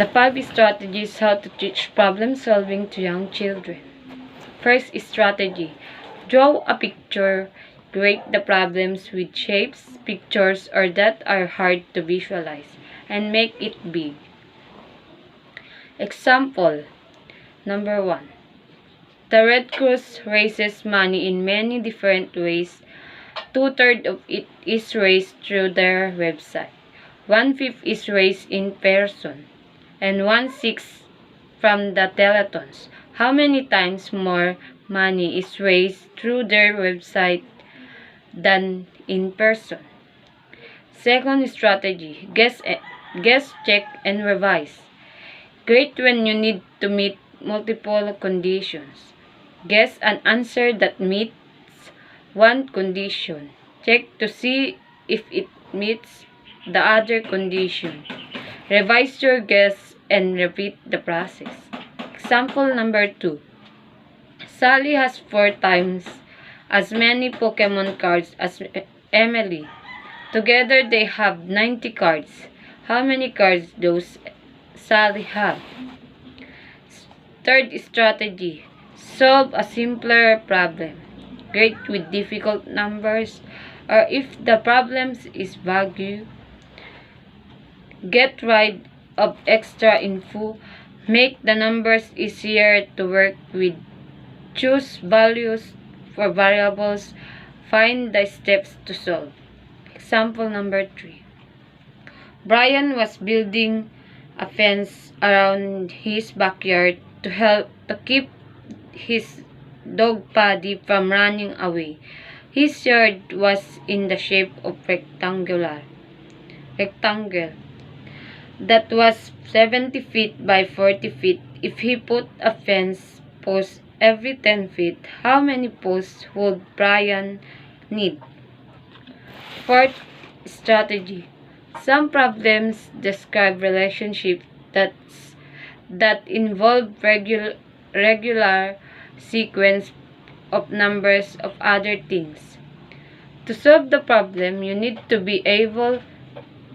The 5 strategies how to teach problem solving to young children. First strategy. Draw a picture. Create the problems with shapes, pictures, or that are hard to visualize, and make it big. Example. Number 1. The Red Cross raises money in many different ways. 2/3 of it is raised through their website. 1/5 is raised in person, and 1/6 from the telethons. How many times more money is raised through their website than in person? Second strategy, guess, check, and revise. Great when you need to meet multiple conditions. Guess an answer that meets one condition. Check to see if it meets the other condition. Revise your guess and repeat the process. Example number 2. Sally has 4 times as many Pokemon cards as Emily. Together they have 90 cards. How many cards does Sally have? Third strategy. Solve a simpler problem. Great with difficult numbers, or if the problem is vague, get rid of extra info. Make the numbers easier to work with. Choose values for variables. Find the steps to solve. Example number 3. Brian was building a fence around his backyard to keep his dog Paddy from running away. His yard was in the shape of rectangle that was 70 feet by 40 feet. If he put a fence post every 10 feet, how many posts would Brian need? Fourth strategy. Some problems describe relationships that involve regular sequence of numbers of other things. To solve the problem, you need to be able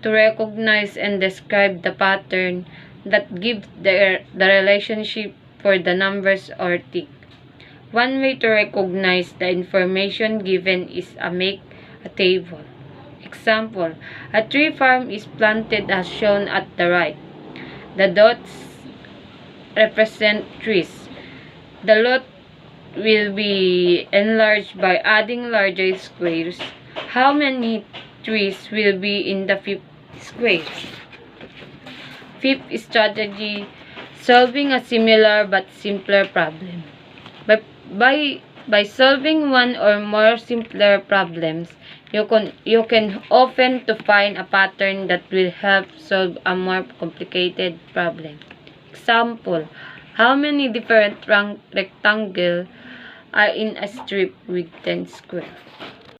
to recognize and describe the pattern that gives the relationship for the numbers or thing. One way to recognize the information given is to make a table. Example, a tree farm is planted as shown at the right. The dots represent trees. The lot will be enlarged by adding larger squares. How many trees will be in the 5th square? Fifth strategy, solving a similar but simpler problem. By solving one or more simpler problems, you can often to find a pattern that will help solve a more complicated problem. Example, how many different rectangles are in a strip with 10 squares?